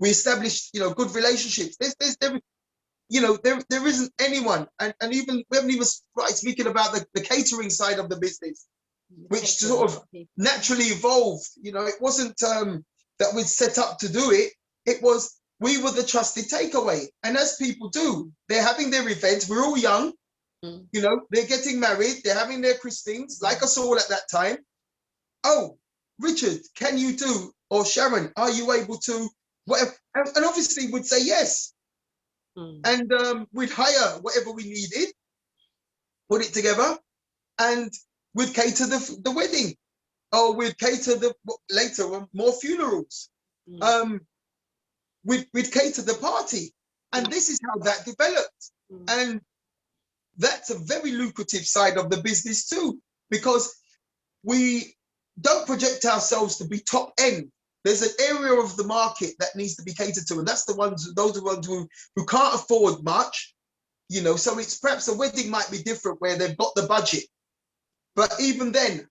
We established, good relationships. There isn't anyone, and even we haven't even started speaking about the catering side of the business, which sort of naturally evolved. It wasn't that we'd set up to do it. It was we were the trusted takeaway, and as people do, they're having their events. We're all young, they're getting married, they're having their christenings, like us all at that time. Oh, Richard, can you do, or Sharon, are you able to, whatever? And obviously we'd say yes. And we'd hire whatever we needed, put it together, and we'd cater the wedding, or we'd cater later more funerals. We'd cater the party, and this is how that developed. And that's a very lucrative side of the business too, because we don't project ourselves to be top end. There's an area of the market that needs to be catered to, and that's those are the ones who can't afford much, so it's perhaps a wedding might be different where they've got the budget. But even then,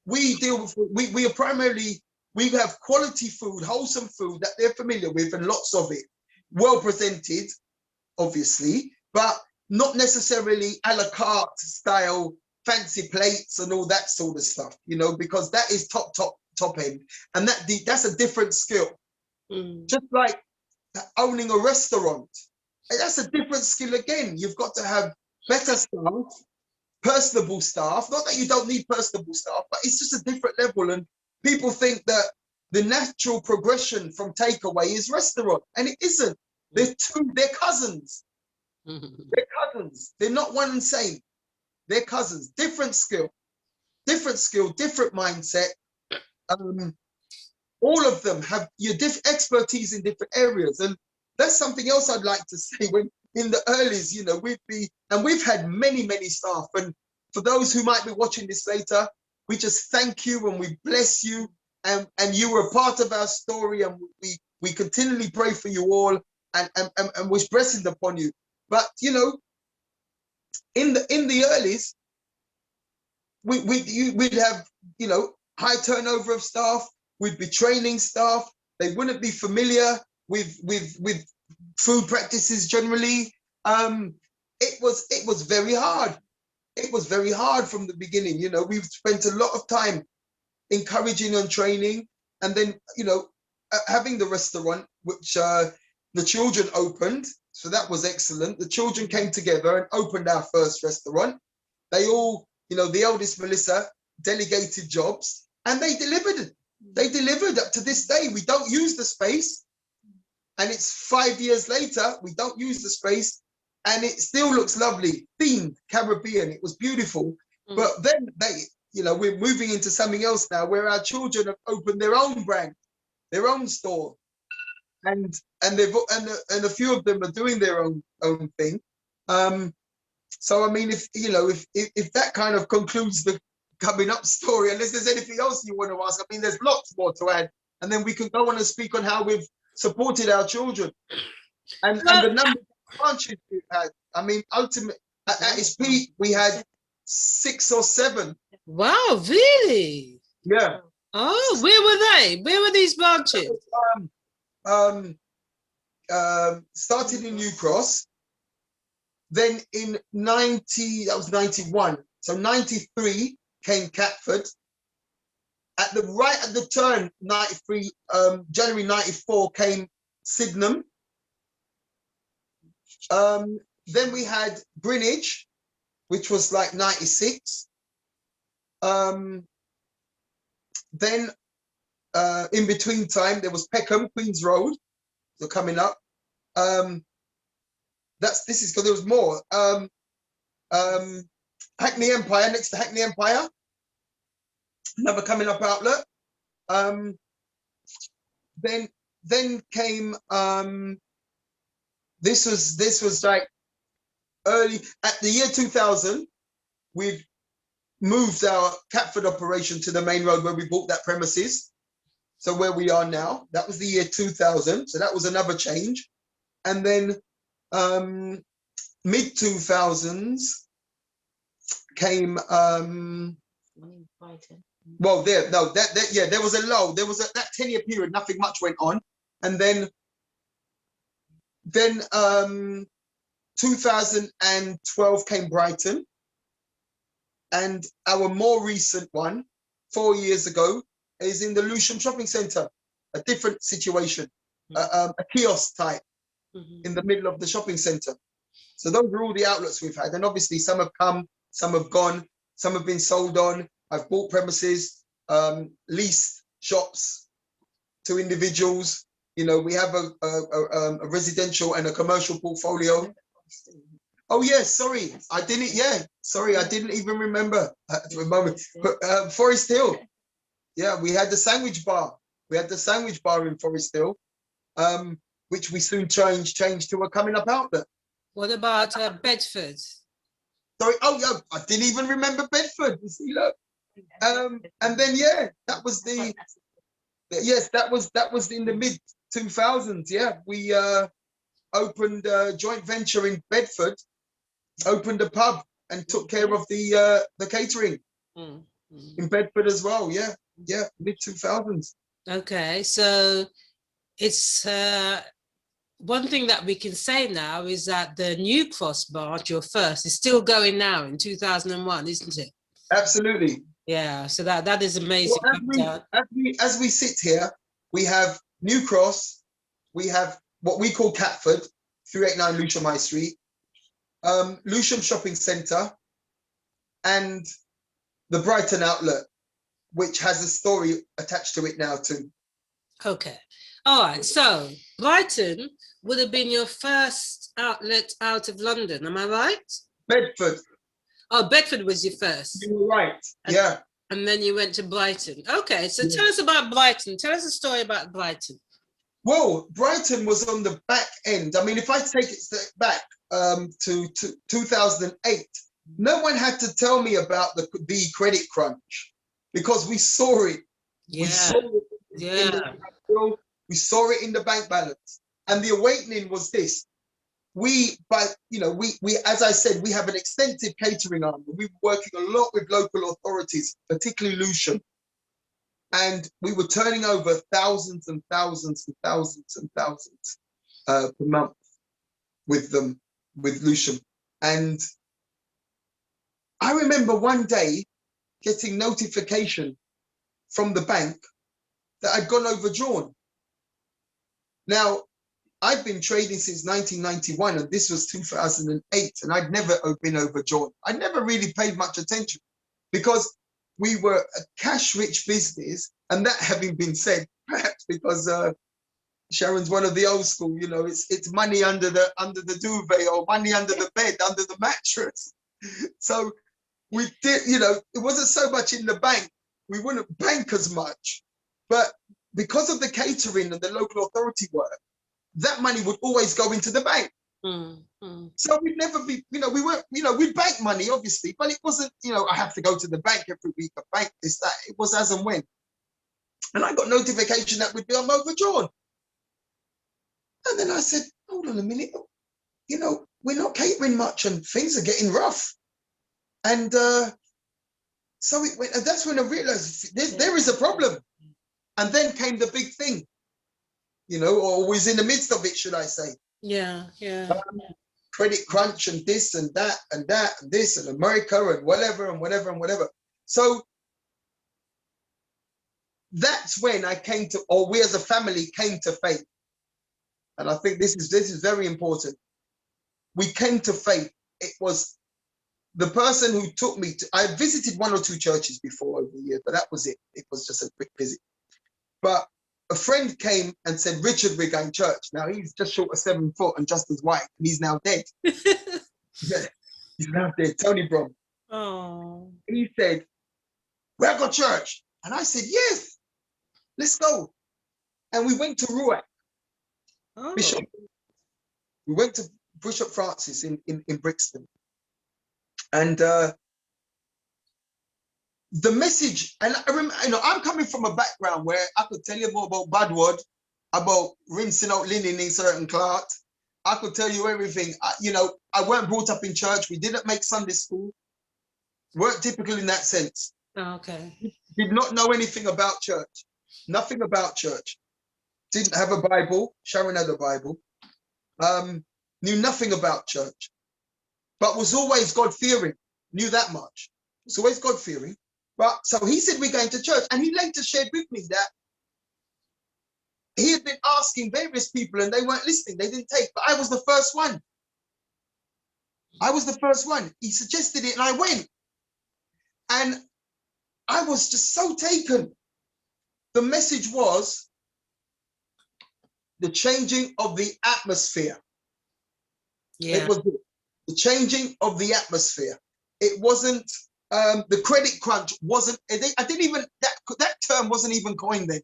we are primarily, we have quality food, wholesome food that they're familiar with, and lots of it, well presented, obviously, but not necessarily a la carte style, fancy plates and all that sort of stuff, because that is top end, and that's a different skill. Just like owning a restaurant, that's a different skill again. You've got to have better staff, personable staff. Not that you don't need personable staff, but it's just a different level. And people think that the natural progression from takeaway is restaurant, and it isn't. They're cousins. They're cousins. They're not one and same. They're cousins. Different skill, different mindset. All of them have your expertise in different areas, and that's something else I'd like to say. When in the earlies, we've had many staff, and for those who might be watching this later, we just thank you and we bless you, and you were a part of our story, and we continually pray for you all and wish blessings upon you. But in the earlies, we'd have high turnover of staff. We'd be training staff. They wouldn't be familiar with food practices generally. It was very hard. It was very hard from the beginning. We've spent a lot of time encouraging and training, and then having the restaurant, which the children opened. So that was excellent. The children came together and opened our first restaurant. They all, the eldest Melissa, delegated jobs, and they delivered. They delivered up to this day. We don't use the space, and it's 5 years later. We don't use the space, and it still looks lovely, themed Caribbean. It was beautiful. But then we're moving into something else now, where our children have opened their own brand, their own store, and a few of them are doing their own thing. So I mean, if that kind of concludes the Coming Up story, unless there's anything else you want to ask, I mean, there's lots more to add, and then we can go on and speak on how we've supported our children and the number of branches we've had. I mean, ultimately at its peak, we had 6 or 7. Wow, really? Yeah. Oh, where were they? Where were these branches? Started in New Cross, then in 91. So 93 came Catford. At the turn, 93, January 94 came Sydenham. Then we had Greenwich, which was like 96. Then in between time, there was Peckham, Queen's Road, so Coming Up. This is because there was more. Hackney Empire, next to Hackney Empire, another Coming Up outlet. Then came this was like early at the year 2000. We'd moved our Catford operation to the main road where we bought that premises. So where we are now, that was the year 2000. So that was another change. And then mid 2000s came well there was a lull. There was that 10-year period, nothing much went on. And then Then 2012 came Brighton, and our more recent one, 4 years ago, is in the Lewisham Shopping Centre, a different situation, a kiosk type in the middle of the shopping centre. So those are all the outlets we've had, and obviously some have come, some have gone, some have been sold on. I've bought premises, leased shops to individuals. You know, we have a residential and a commercial portfolio. Oh yes, sorry, I didn't. Yeah, sorry, I didn't even remember at the moment. But Forest Hill, yeah, we had the sandwich bar. We had the sandwich bar in Forest Hill, which we soon changed to a Cummin Up outlet. What about Bedford? Sorry, oh yeah, I didn't even remember Bedford. You see, look. And then yeah, that was the yes, that was in the mid 2000s. Yeah, we opened a joint venture in Bedford, opened a pub, and took care of the catering in Bedford as well. Yeah, yeah, mid 2000s. Okay, so it's one thing that we can say now is that the New Cross branch, your first, is still going now in 2001, isn't it? Absolutely. Yeah, so that is amazing. Well, as we sit here, we have New Cross, we have what we call Catford, 389 Lewisham High Street, Lewisham Shopping Centre, and the Brighton outlet, which has a story attached to it now too. Okay. All right. So Brighton would have been your first outlet out of London. Am I right? Bedford. Oh, Bedford was your first. You were right. Yeah. And then you went to Brighton. Okay. So tell us about Brighton. Tell us a story about Brighton. Well, Brighton was on the back end. I mean, if I take it back to 2008, no one had to tell me about the credit crunch because we saw it. Yeah. We saw it we saw it in the bank balance. And the awakening was this. We, as I said, we have an extensive catering arm. We were working a lot with local authorities, particularly Lewisham. And we were turning over thousands and thousands and thousands and thousands per month with them, with Lewisham. And I remember one day getting notification from the bank that I'd gone overdrawn. Now, I'd been trading since 1991, and this was 2008, and I'd never been overdrawn. I never really paid much attention because we were a cash-rich business, and that having been said, perhaps because Sharon's one of the old school, you know, it's money under the duvet or money under the bed, under the mattress. So we did, you know, it wasn't so much in the bank. We wouldn't bank as much, but because of the catering and the local authority work, that money would always go into the bank. So we'd never be, you know, we weren't, you know, we'd bank money, obviously, but it wasn't, you know, I have to go to the bank every week, a bank this, that. It was as and when. And I got notification that we'd be on overdrawn. And then I said, hold on a minute, you know, we're not catering much and things are getting rough. And so it went, and that's when I realized there is a problem. And then came the big thing, you know, or was in the midst of it, should I say. Yeah. Credit crunch and this and that and that and this and America and whatever and whatever and whatever. So that's when I came to, or we as a family came to faith. And I think this is very important. We came to faith. It was the person who took me to, I visited 1 or 2 churches before over the years, but that was it. It was just a quick visit. But a friend came and said, Richard, we're going to church. Now he's just short of 7 foot and just as white. And he's now dead. Yeah, he's now dead. Tony Brom. Oh. He said, we're going to church. And I said, yes, let's go. And we went to Ruach. Oh. Bishop. We went to Bishop Francis in Brixton. And the message, and I remember, you know, I'm coming from a background where I could tell you more about Badwood, about rinsing out linen in certain cloth. I could tell you everything. You know, I weren't brought up in church. We didn't make Sunday school. Weren't typical in that sense. Okay. Did not know anything about church. Nothing about church. Didn't have a Bible. Sharon had a Bible. knew nothing about church, but was always God-fearing, knew that much. Was always God-fearing. But so he said, we're going to church. And he later shared with me that he had been asking various people and they weren't listening. They didn't take, but I was the first one. I was the first one. He suggested it and I went. And I was just so taken. The message was the changing of the atmosphere. Yeah. It was the changing of the atmosphere. It wasn't, the credit crunch wasn't, I didn't even, that term wasn't even coined then.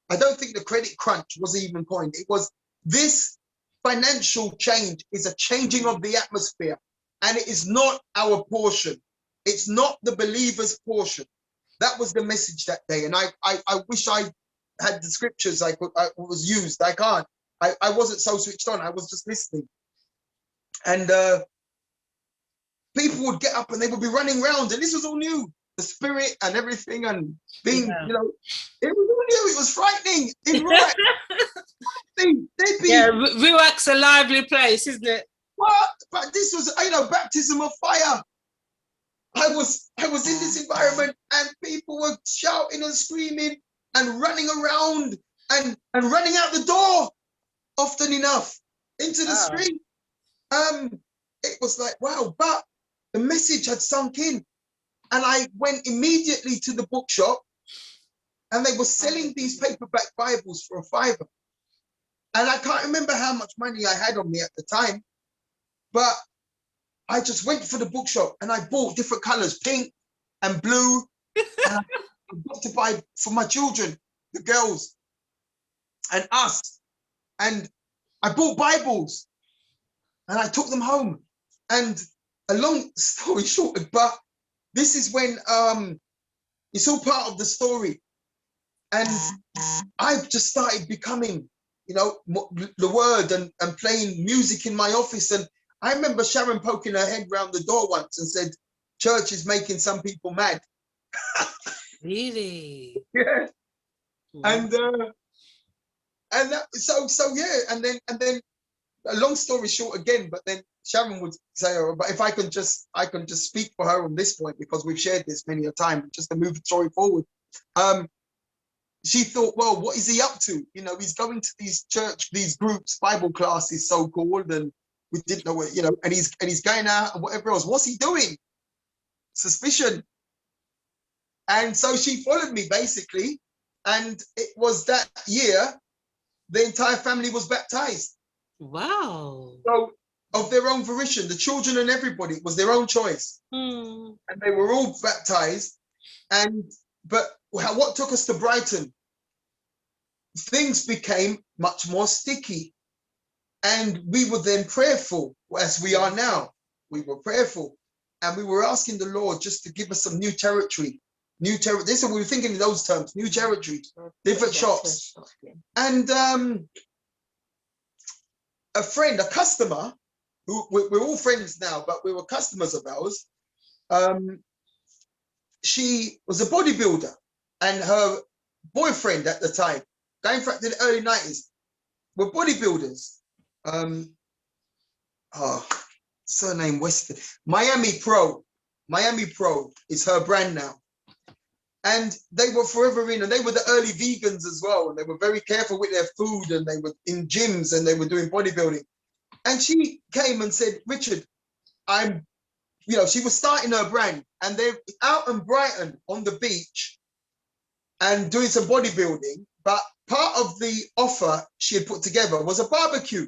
I don't think the credit crunch was even coined. It was this financial change is a changing of the atmosphere, and it is not our portion. It's not the believer's portion. That was the message that day. And I wish I had the scriptures I was used. I can't. I wasn't so switched on. I was just listening. And people would get up and they would be running around, and this was all new. The spirit and everything, and being, you know, it was all new. It was frightening. It was they'd be, yeah, Ruach's a lively place, isn't it? What? But this was, you know, baptism of fire. I was in this environment, and people were shouting and screaming and running around and running out the door often enough into the street. It was like, wow, but the message had sunk in. And I went immediately to the bookshop, and they were selling these paperback Bibles for $5. And I can't remember how much money I had on me at the time, but I just went for the bookshop and I bought different colors, pink and blue. And I got to buy for my children, the girls, and us. And I bought Bibles and I took them home. And a long story short, but this is when it's all part of the story. And I just started becoming, you know, the word and playing music in my office. And I remember Sharon poking her head round the door once and said, church is making some people mad. Really? Yeah. And that, so yeah. And then a long story short again, but then Sharon would say, oh, but if I can just speak for her on this point, because we've shared this many a time, just to move the story forward. She thought, well, what is he up to? You know, he's going to these groups, Bible classes, so-called, and we didn't know what, you know, and he's going out and whatever else. What's he doing? Suspicion. And so she followed me basically. And it was that year, the entire family was baptized. Wow. So of their own volition, the children and everybody, it was their own choice. And they were all baptized. But what took us to Brighton? Things became much more sticky. And we were then prayerful, as we are now. We were prayerful. And we were asking the Lord just to give us some new territory. This is what we were thinking in those terms, new territory, different shops. And a friend, a customer, who we're all friends now, but we were customers of ours. She was a bodybuilder, and her boyfriend at the time, going back to the early 90s, were bodybuilders. Surname Weston. Miami Pro is her brand now. And they were forever in, and they were the early vegans as well. And they were very careful with their food, and they were in gyms and they were doing bodybuilding. And she came and said, Richard, she was starting her brand, and they're out in Brighton on the beach and doing some bodybuilding. But part of the offer she had put together was a barbecue,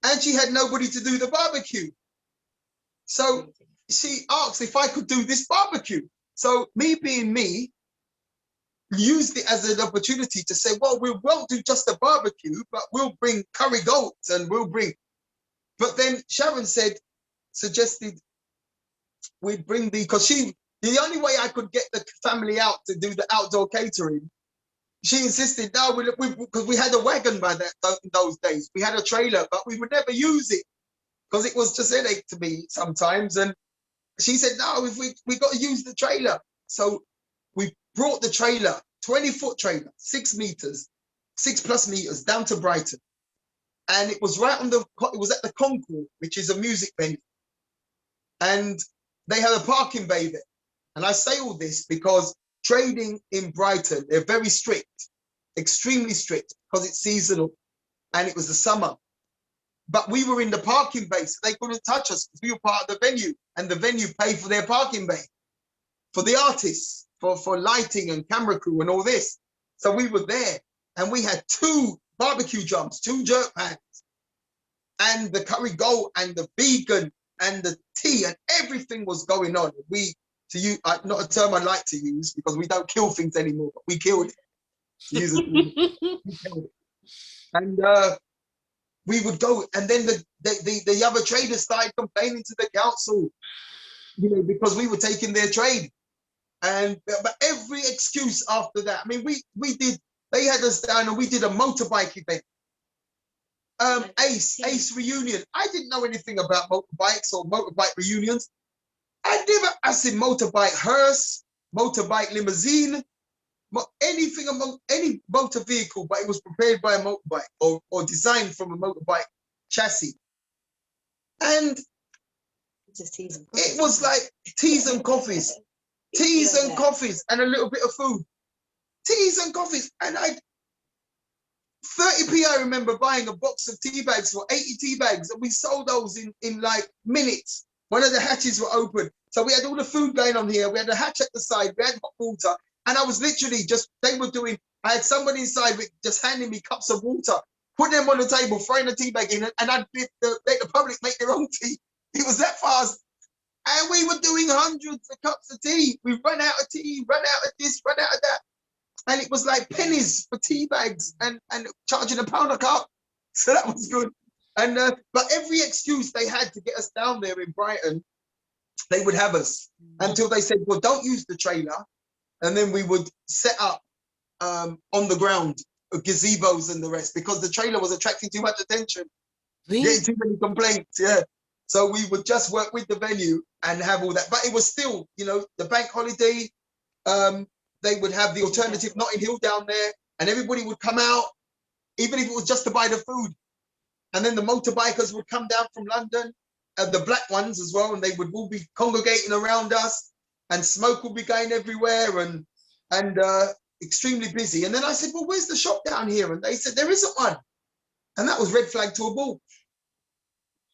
and she had nobody to do the barbecue. So she asked if I could do this barbecue. So me being me, used it as an opportunity to say, well, we won't do just a barbecue, but we'll bring curry goats and we'll bring. But then Sharon suggested we'd bring because the only way I could get the family out to do the outdoor catering, she insisted, no, because we had a wagon by those days. We had a trailer, but we would never use it because it was just a headache to me sometimes. And she said, no, if we got to use the trailer. So we brought the trailer, 20-foot trailer, 6+ meters down to Brighton. And it was right on it was at the Concord, which is a music venue. And they had a parking bay there. And I say all this because trading in Brighton, they're very strict, extremely strict, because it's seasonal and it was the summer. But we were in the parking bay, so they couldn't touch us because we were part of the venue, and the venue paid for their parking bay, for the artists, for lighting and camera crew and all this. So we were there, and we had 2 barbecue drums, 2 jerk pans, and the curry goat and the vegan and the tea, and everything was going on. We, to use, not a term I like to use because we don't kill things anymore, but we killed it. To use it. And we would go, and then the other traders started complaining to the council, you know, because we were taking their trade. And but every excuse after that. I mean, we did. They had us down, and we did a motorbike event. Ace reunion. I didn't know anything about motorbikes or motorbike reunions. I said motorbike hearse, motorbike limousine, anything among any motor vehicle, but it was prepared by a motorbike or designed from a motorbike chassis. And it was like teas and coffees, and a little bit of food. Teas and coffees. And 30p, I remember buying a box of tea bags for 80 tea bags, and we sold those in like minutes. One of the hatches were open. So we had all the food going on here. We had a hatch at the side. We had hot water. And I was literally I had somebody inside with just handing me cups of water, putting them on the table, throwing a tea bag in, and I'd let the public make their own tea. It was that fast. And we were doing hundreds of cups of tea. We run out of tea, run out of this, run out of that. And it was like pennies for tea bags and charging £1 a cup. So that was good. And but every excuse they had to get us down there in Brighton, they would have us until they said, well, don't use the trailer. And then we would set up on the ground, gazebos and the rest, because the trailer was attracting too much attention, getting too many complaints. Yeah. So we would just work with the venue and have all that. But it was still, you know, the bank holiday, they would have the alternative Notting Hill down there, and everybody would come out, even if it was just to buy the food. And then the motorbikers would come down from London, the black ones as well, and they would all be congregating around us, and smoke would be going everywhere, and extremely busy. And then I said, well, where's the shop down here? And they said, there isn't one. And that was red flag to a bull.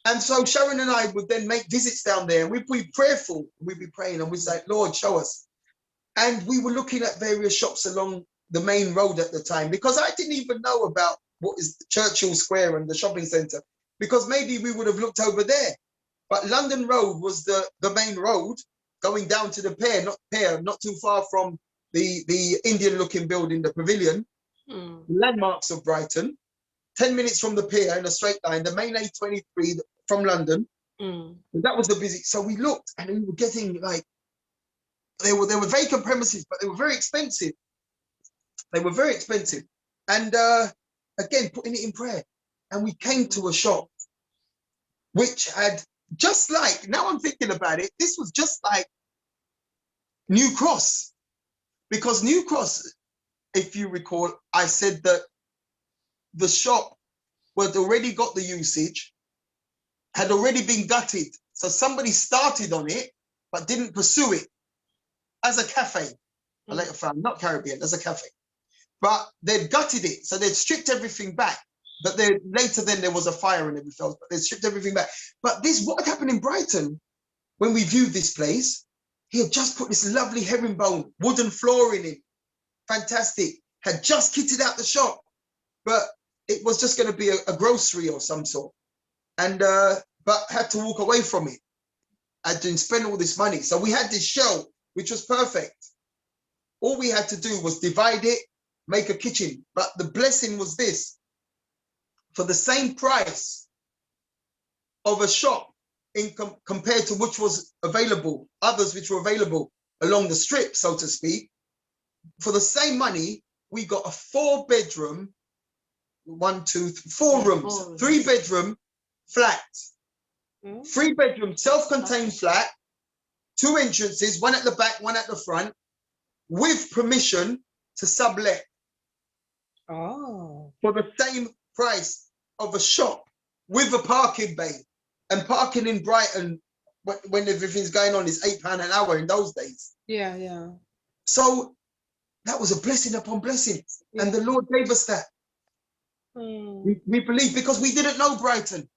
And so Sharon and I would then make visits down there, and we'd be prayerful. We'd be praying, and we'd say, Lord, show us. And we were looking at various shops along the main road at the time, because I didn't even know about what is Churchill Square and the shopping centre, because maybe we would have looked over there. But London Road was the main road going down to the pier, not too far from the Indian-looking building, the Pavilion, landmarks of Brighton, 10 minutes from the pier in a straight line, the main A23 from London. That was the busy. So we looked, and we were getting like, they were vacant premises, but they were very expensive. They were very expensive. And again, putting it in prayer. And we came to a shop which had, just like, now I'm thinking about it, this was just like New Cross. Because New Cross, if you recall, I said that the shop had already got the usage, had already been gutted. So somebody started on it, but didn't pursue it as a cafe. I later found, not Caribbean, as a cafe. But they'd gutted it. So they'd stripped everything back. But later then there was a fire and everything else, but they stripped everything back. But what had happened in Brighton, when we viewed this place, he had just put this lovely herringbone, wooden flooring in. Fantastic. Had just kitted out the shop. But it was just going to be a grocery or some sort. And but had to walk away from it. I didn't spend all this money. So we had this shell, which was perfect. All we had to do was divide it, make a kitchen. But the blessing was this: for the same price of a shop compared to which was available, others which were available along the strip, so to speak, for the same money, we got a 4-bedroom, 4 rooms, 3-bedroom flat, 3-bedroom self-contained flat, 2 entrances, one at the back, one at the front, with permission to sublet. For the same price. of a shop with a parking bay, and parking in Brighton when everything's going on is £8 an hour in those days. Yeah, yeah. So that was a blessing upon blessing. Yeah. And the Lord gave us that. Mm. We believe, because we didn't know Brighton.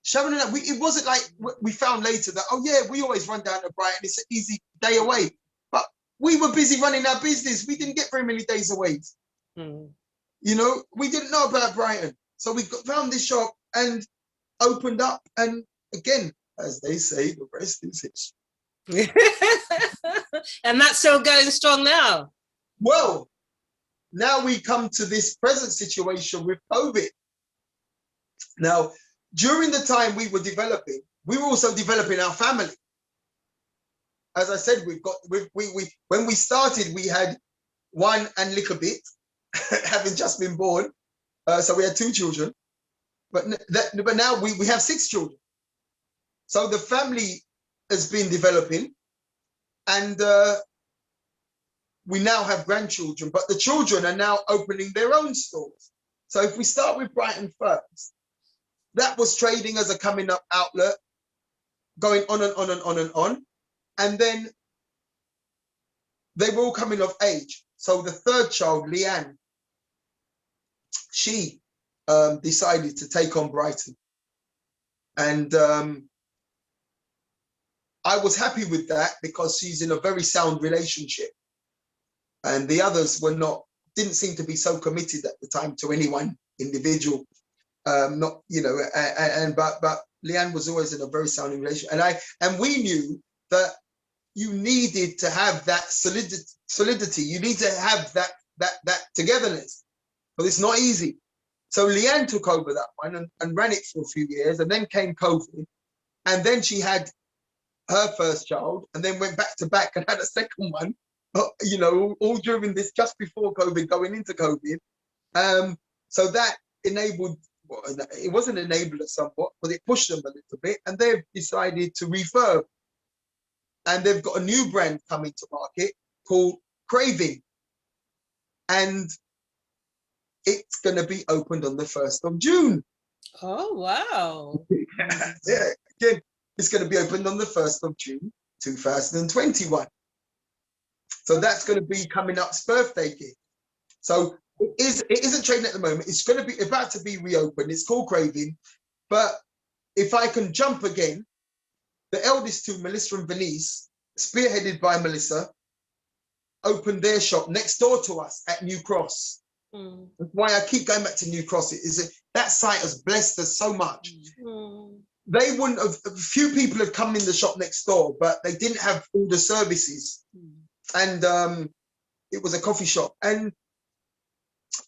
Sharon and I, it wasn't like we found later that, oh yeah, we always run down to Brighton, it's an easy day away. But we were busy running our business. We didn't get very many days away. Mm. You know, we didn't know about Brighton. So we found this shop and opened up. And again, as they say, the rest is history. And that's still going strong now. Well, now we come to this present situation with COVID. Now, during the time we were developing, we were also developing our family. As I said, when we started, we had one and little bit, having just been born. So we had 2 children, but now we have 6 children. So the family has been developing, and we now have grandchildren, but the children are now opening their own stores. So if we start with Brighton first, that was trading as a Cummin Up outlet, going on and on and on and on. And then they were all coming of age. So the 3rd child, Leanne, she decided to take on Brighton. And I was happy with that, because she's in a very sound relationship. And the others didn't seem to be so committed at the time to any one individual. Not, you know, but Leanne was always in a very sound relationship. And we knew that you needed to have that solidity. You need to have that togetherness, but it's not easy. So Leanne took over that one and ran it for a few years, and then came COVID, and then she had her first child, and then went back to back and had a second one, you know, all during this, just before COVID, going into COVID. So that enabled, well, it wasn't enabled somewhat, but it pushed them a little bit, and they've decided to refurb. And they've got a new brand coming to market called Craving. And it's going to be opened on the 1st of June. Oh, wow. Yeah, again, it's going to be opened on the 1st of June, 2021. So that's going to be Cummin Up's birthday gift. So it isn't trading at the moment. It's going to be about to be reopened. It's called Craving. But if I can jump again, the eldest 2, Melissa and Venice, spearheaded by Melissa, opened their shop next door to us at New Cross. Mm. That's why I keep going back to New Cross. That site has blessed us so much. Mm. They wouldn't have, a few people had come in the shop next door, but they didn't have all the services. Mm. And it was a coffee shop. And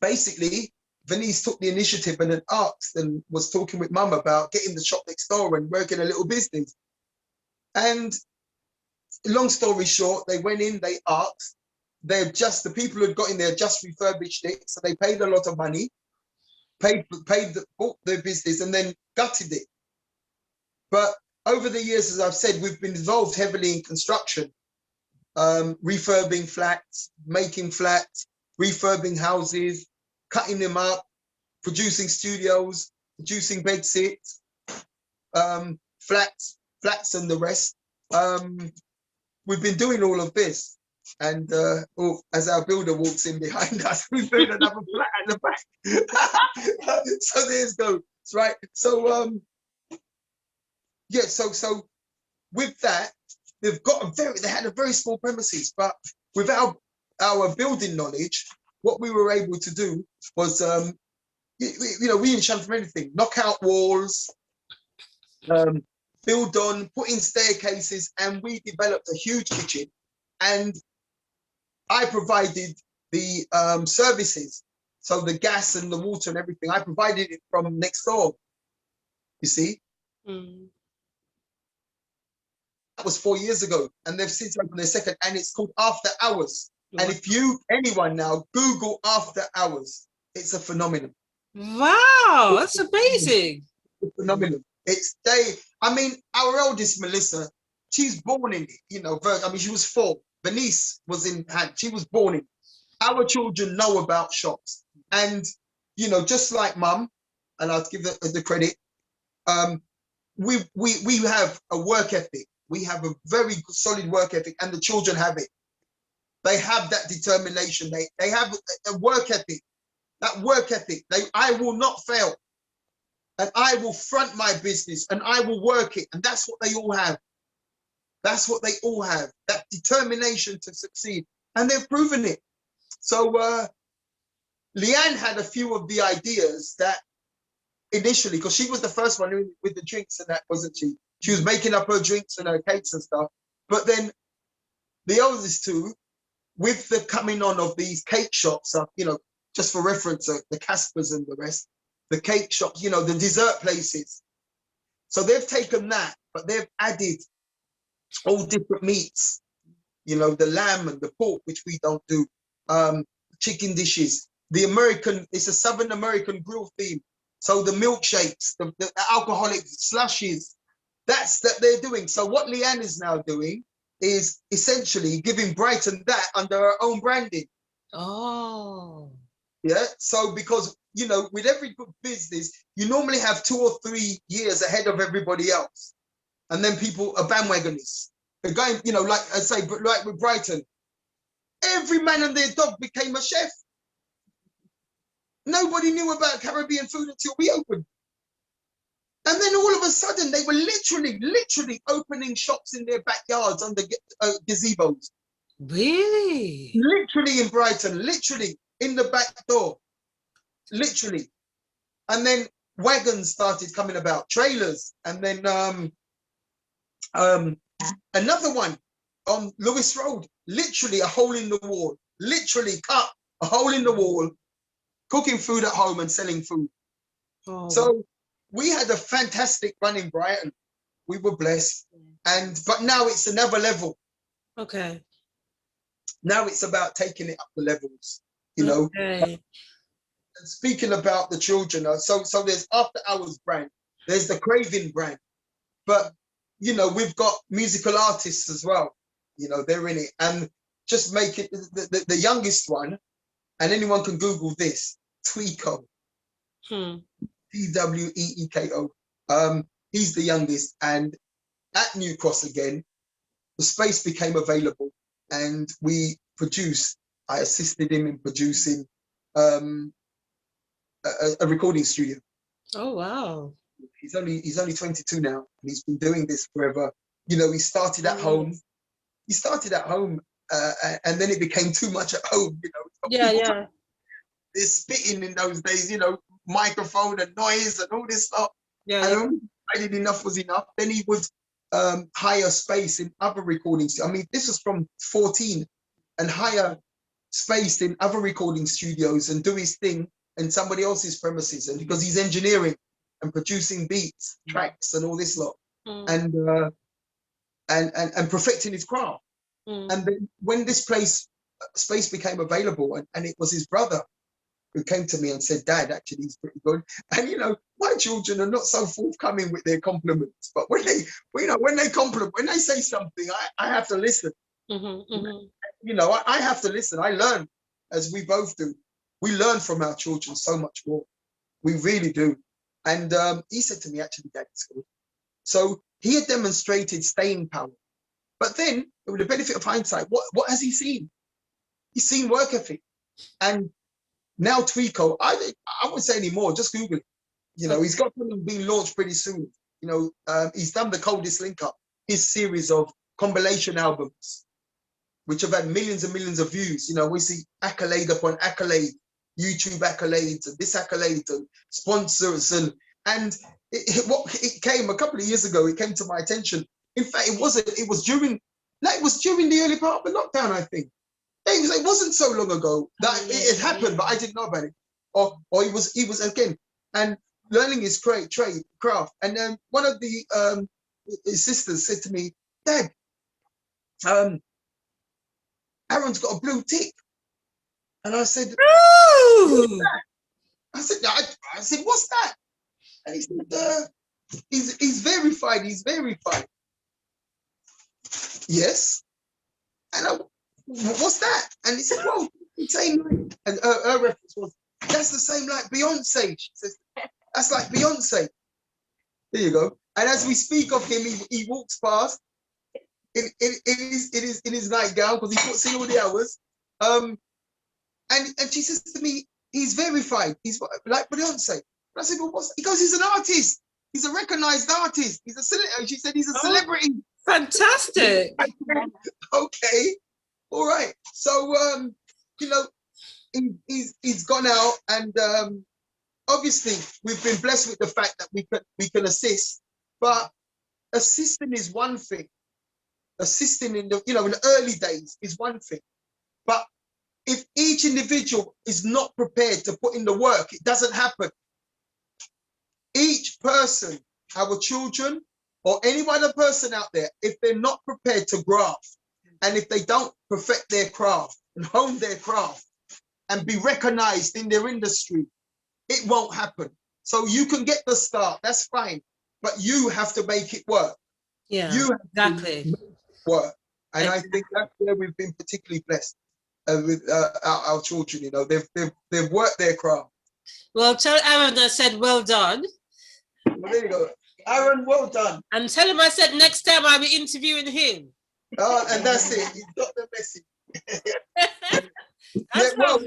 basically, Venice took the initiative and had asked and was talking with Mum about getting the shop next door and working a little business. And long story short, they went in, they asked, the people who had got in there just refurbished it, so they paid a lot of money, bought their business, and then gutted it. But over the years, as I've said, we've been involved heavily in construction, refurbing flats, making flats, refurbing houses, cutting them up, producing studios, producing bed sits, flats and the rest. We've been doing all of this, and as our builder walks in behind us, we've doing another flat at the back. So there's goes, right? So yeah, so with that, they had a very small premises, but without our building knowledge, what we were able to do was, you know, we didn't shun from anything, knock out walls, build on, put in staircases, and we developed a huge kitchen. And I provided the services, so the gas and the water and everything. I provided it from next door. You see, that was 4 years ago, and they've since opened their second, and it's called After Hours. And if anyone now Google After Hours, it's a phenomenon. Wow, that's amazing. It's a phenomenon. I mean, our eldest Melissa, she's born in it, you know. I mean, she was 4. Venice was in hand. She was born in. Our children know about shops, and you know, just like Mum, and I'll give the credit. We have a work ethic. We have a very solid work ethic, and the children have it. They have that determination. They have a work ethic. That work ethic. I will not fail, and I will front my business, and I will work it. And that's what they all have. That's what they all have. That determination to succeed, and they've proven it. So Leanne had a few of the ideas that initially, because she was the first one with the drinks and that, wasn't she? She was making up her drinks and her cakes and stuff. But then the oldest two, with the coming on of these cake shops, you know, just for reference, the Caspers and the rest, the cake shops, you know, the dessert places. So they've taken that, but they've added all different meats, you know, the lamb and the pork, which we don't do, chicken dishes, the American, it's a Southern American grill theme. So the milkshakes, the alcoholic slushies, that's that they're doing. So what Leanne is now doing is essentially giving Brighton that under her own branding. Oh. Yeah. So because, you know, with every good business, you normally have 2 or 3 years ahead of everybody else. And then people are bandwagoners. They're going, you know, like I say, like with Brighton, every man and their dog became a chef. Nobody knew about Caribbean food until we opened. And then all of a sudden, they were literally opening shops in their backyards under gazebos. Really? Literally in Brighton, literally in the back door, literally. And then wagons started coming about, trailers. And then another one on Lewis Road, literally a hole in the wall, literally cut a hole in the wall, cooking food at home and selling food. Oh. So we had a fantastic run in Brighton. We were blessed. But now it's another level. Okay. Now it's about taking it up the levels, you know. Okay. And speaking about the children, so there's After Hours brand, there's the Craving brand, but you know, we've got musical artists as well, you know, they're in it. And just make it the youngest one, and anyone can Google this, Tweeko. Tweeko. He's the youngest, and at New Cross again, the space became available, and I assisted him in producing a recording studio. Oh wow. He's only 22 now, and he's been doing this forever. You know, he started at home. He started at home, and then it became too much at home, you know. Yeah. They're spitting in those days, you know, microphone and noise and all this stuff. Yeah. And I did enough was enough. Then he would hire space in other recordings. I mean, this was from 14, and hire space in other recording studios and do his thing in somebody else's premises. And because he's engineering and producing beats, tracks, and all this lot, and perfecting his craft. And then when this space became available, and it was his brother who came to me and said, Dad, actually, he's pretty good. And, you know, my children are not so forthcoming with their compliments, but when they compliment, when they say something, I have to listen. You know, I have to listen. I learn, as we both do. We learn from our children so much more. We really do. And he said to me, actually, Dad, it's good. So he had demonstrated staying power. But then, with the benefit of hindsight, what has he seen? He's seen work ethic. And now Tweeko, I won't say anymore, just Google it. You know, he's got something being launched pretty soon. You know, he's done the Coldest Link Up, his series of compilation albums, which have had millions and millions of views. You know, we see accolade upon accolade, YouTube accolades, and this accolade, and sponsors, and it came a couple of years ago. It came to my attention. In fact, it was during the early part of the lockdown, I think. It wasn't so long ago that it had happened, but I didn't know about it. Or he was again, and learning his craft. And then one of the his sisters said to me, Dad, Aaron's got a blue tick. And I said, what's that? I said, what's that? And he said, he's verified. He's verified. Yes. And what's that? And he said, well, the same like, and her reference was, that's the same like Beyonce. She says, That's like Beyonce. There you go. And as we speak of him, he walks past in his nightgown, because he puts in all the hours. And she says to me, he's verified. He's like Beyonce. And I said, well, what's... He goes, he's an artist. He's a recognized artist. He's a celebrity. She said he's a celebrity. Fantastic. Okay. All right. So, you know, he's gone out, and obviously we've been blessed with the fact that we can assist, but assisting is one thing. Assisting in the, you know, in the early days is one thing, but if each individual is not prepared to put in the work, it doesn't happen. Each person, our children or any other person out there, if they're not prepared to graft, and if they don't perfect their craft and hone their craft and be recognized in their industry, it won't happen. So you can get the start, that's fine, but you have to make it work. Yeah, you have exactly. to make it work. And I think that's where we've been particularly blessed with our children. You know, they've worked their craft. Well, tell Aaron I said well done. Well, there you go, Aaron. Well done. And tell him I said next time I'll be interviewing him. And that's it. He's got the message. Yeah, well,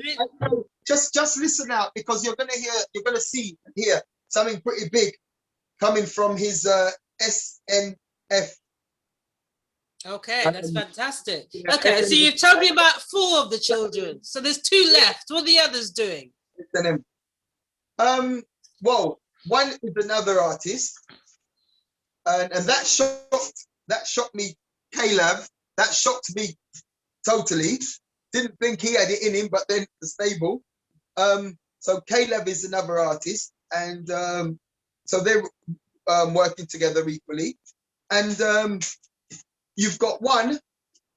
just listen out, because you're gonna see and hear something pretty big coming from his SNF. Okay, that's fantastic. Okay, so you've told me about 4 of the children. So there's 2 left. What are the others doing? Well, one is another artist, and that shocked me, Caleb. That shocked me totally. Didn't think he had it in him, but then the stable. So Caleb is another artist, and so they're working together equally. And you've got one,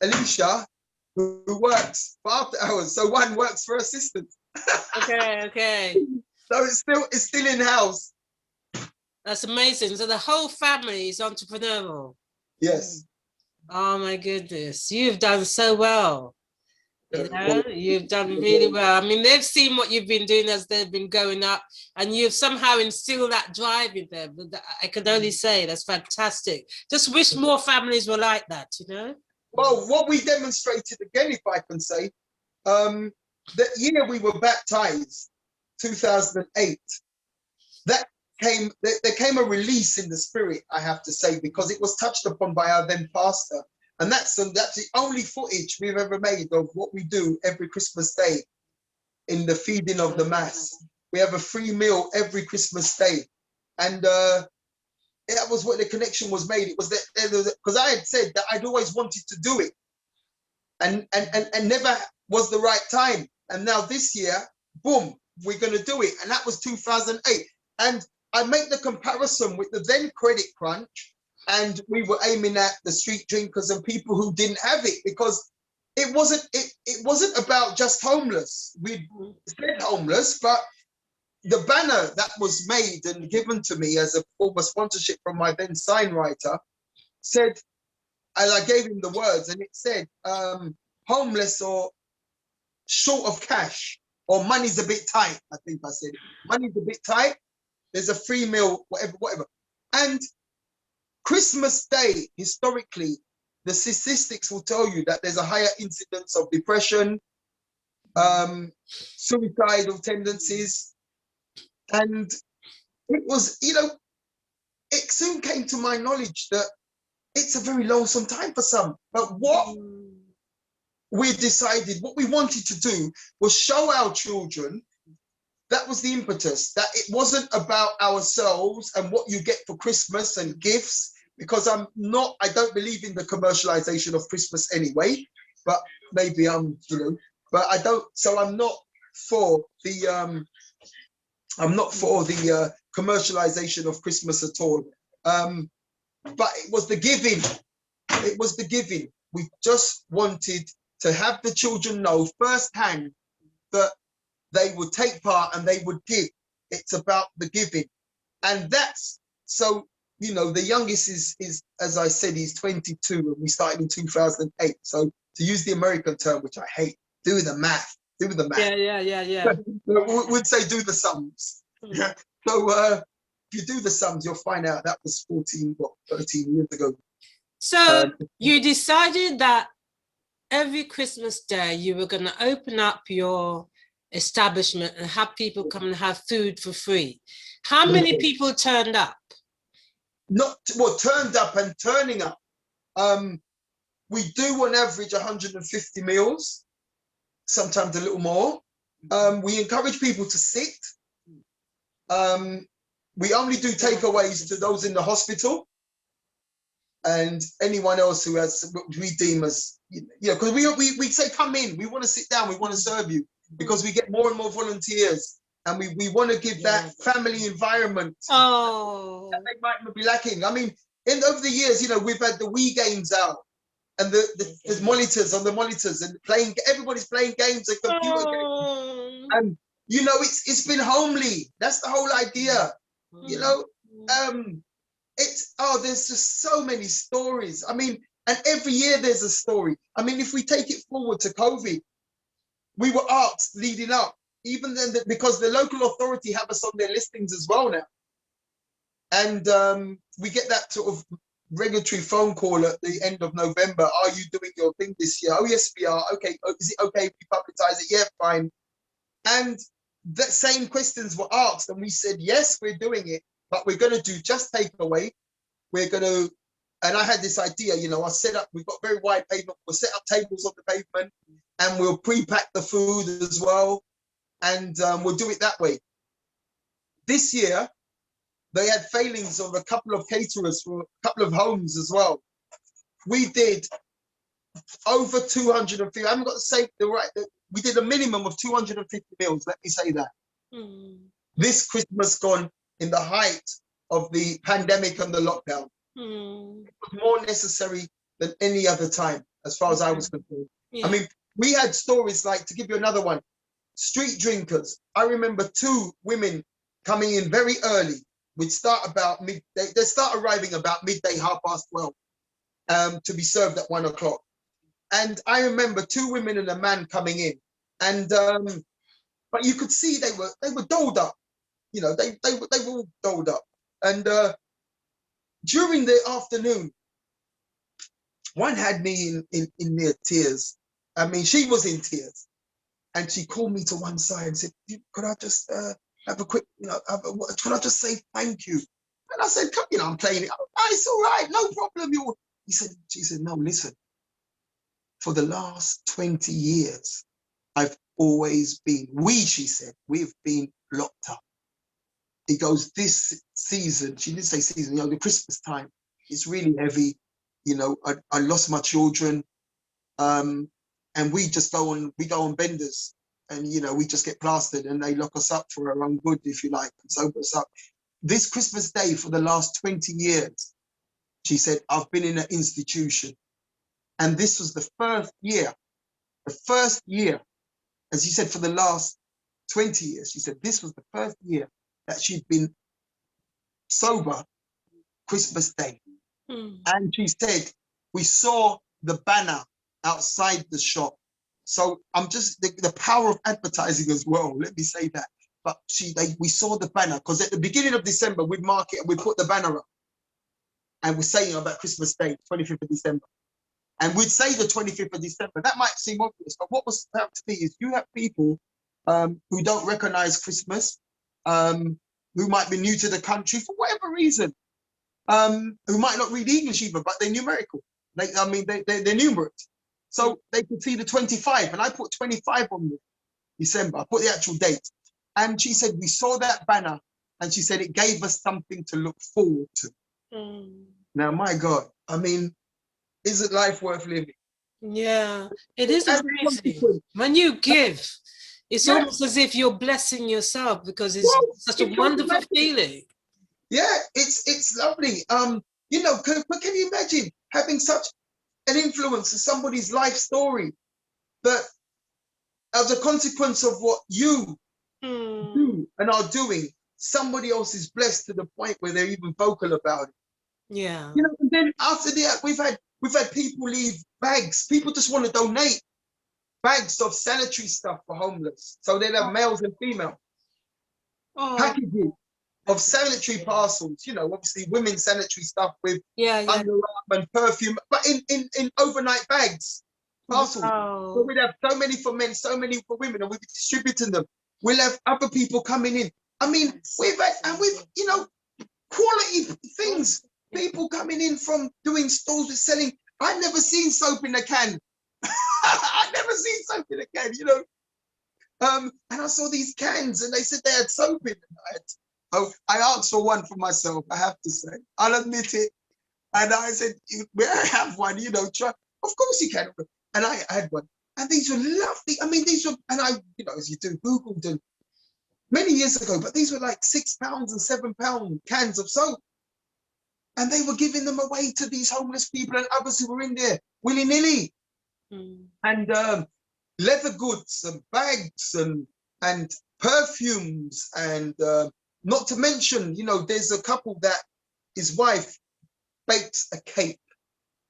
Alicia, who works for after hours. So one works for assistants. Okay. So it's still in house. That's amazing. So the whole family is entrepreneurial. Yes. Oh my goodness, you've done so well. You know, you've done really well. I mean, they've seen what you've been doing as they've been going up, and you've somehow instilled that drive in them. I can only say that's fantastic. Just wish more families were like that, you know? Well, what we demonstrated, again, if I can say, the year we were baptized, 2008, there came a release in the spirit, I have to say, because it was touched upon by our then pastor. And that's the only footage we've ever made of what we do every Christmas Day in the feeding of the mass. We have a free meal every Christmas Day. And that was what the connection was made. It was that, because I had said that I'd always wanted to do it and never was the right time. And now this year, boom, we're going to do it. And that was 2008. And I make the comparison with the then credit crunch. And we were aiming at the street drinkers and people who didn't have it, because it wasn't about just homeless. We said homeless, but the banner that was made and given to me as a form of sponsorship from my then sign writer said, and I gave him the words, and it said, homeless or short of cash, or money's a bit tight. I think I said, money's a bit tight. There's a free meal, whatever. And Christmas Day, historically, the statistics will tell you that there's a higher incidence of depression, suicidal tendencies. And it was, you know, it soon came to my knowledge that it's a very lonesome time for some. But what we decided, what we wanted to do was show our children, that was the impetus, that it wasn't about ourselves and what you get for Christmas and gifts, because I don't believe in the commercialization of Christmas anyway, but maybe I'm not for the commercialization of Christmas at all. But it was the giving. It was the giving. We just wanted to have the children know firsthand that they would take part and they would give. It's about the giving. And that's, so, you know, the youngest is, as I said, he's 22 and we started in 2008. So to use the American term, which I hate, do the math. Yeah. We'd say do the sums. Yeah. So if you do the sums, you'll find out that was 13 years ago. So you decided that every Christmas Day you were going to open up your establishment and have people come and have food for free. How many people turned up? Not well, turned up and turning up. We do on average 150 meals, sometimes a little more. We encourage people to sit. We only do takeaways to those in the hospital and anyone else who has, we deem as, you know, because we say, come in, we want to sit down, we want to serve you, because we get more and more volunteers, and we want to give that family environment that they might be lacking. I mean, over the years, you know, we've had the Wii games out, and the monitors on the monitors, and everybody's playing games and computer games. And you know, it's been homely. That's the whole idea. You know, there's just so many stories. I mean, and every year there's a story. I mean, if we take it forward to COVID, we were asked leading up, even then, because the local authority have us on their listings as well now. And we get that sort of regulatory phone call at the end of November. Are you doing your thing this year? Oh, yes, we are. Okay. Is it okay if we publicize it? Yeah, fine. And the same questions were asked, and we said, yes, we're doing it, but we're going to do just takeaway. We're going to, and I had this idea, you know, we've got very wide pavement. We'll set up tables on the pavement, and we'll pre-pack the food as well. And we'll do it that way. This year, they had failings of a couple of caterers for a couple of homes as well. We did over 250. I haven't got to say we did a minimum of 250 meals, let me say that. This Christmas gone in the height of the pandemic and the lockdown. It was more necessary than any other time, as far as I was concerned. I mean, we had stories like, to give you another one, street drinkers. I remember 2 women coming in very early. We'd start about midday. They start arriving about midday, 12:30, to be served at 1 o'clock. And I remember 2 women and a man coming in, and but you could see they were doled up. You know, they were all doled up. And during the afternoon, one had me in near tears. I mean, she was in tears, and she called me to one side and said, "Could I just have a quick, you know, could I just say thank you?" And I said, "You know, I'm playing it. Oh, it's all right, no problem." She said, "No, listen. For the last 20 years, I've always been, she said, we've been locked up." He goes, "This season," she didn't say season, you know, the Christmas time, it's really heavy. You know, I lost my children. And we go on benders, and, you know, we just get plastered, and they lock us up for our own good, if you like, and sober us up. This Christmas Day for the last 20 years, she said, I've been in an institution. And this was the first year, as she said, for the last 20 years, she said, this was the first year that she'd been sober Christmas Day. And she said, we saw the banner outside the shop. So I'm just, the power of advertising as well, let me say that. But we saw the banner, because at the beginning of December, we'd mark it and we'd put the banner up. And we're saying about Christmas Day, 25th of December. And we'd say the 25th of December. That might seem obvious, but what was about to be is you have people who don't recognize Christmas, who might be new to the country for whatever reason, who might not read English even, but they're numerical. They're numerate. So they could see the 25, and I put 25 on December. I put the actual date. And she said, we saw that banner, and she said, it gave us something to look forward to. Now, my God, I mean, isn't life worth living? Yeah, it is amazing. When you give, it's almost as if you're blessing yourself, because it's such a wonderful feeling. Yeah, it's lovely. You know, but can you imagine having such an influence in somebody's life story, that as a consequence of what you do and are doing, somebody else is blessed to the point where they're even vocal about it. Yeah. You know, and then after that, we've had people leave bags. People just want to donate bags of sanitary stuff for homeless. So they'll have males and females. Packages. of sanitary parcels, you know, obviously women's sanitary stuff with Yeah, yeah. underarm and perfume, but in overnight bags, parcels. Wow. So we'd have so many for men, so many for women, and we'd be distributing them. We'll have other people coming in. I mean, we've you know, quality things. People coming in from doing stalls with selling. I'd never seen soap in a can. I'd never seen soap in a can, you know. And I saw these cans and they said they had soap in them. I asked for one for myself, I have to say. I'll admit it. And I said, may I have one? You know, try. Of course you can. And I had one. And these were lovely. I mean, these were, and I, you know, as you do, Googled them many years ago, but these were like £6 and £7 cans of soap. And they were giving them away to these homeless people and others who were in there willy-nilly. And leather goods and bags and perfumes and not to mention, you know, there's a couple that his wife bakes a cake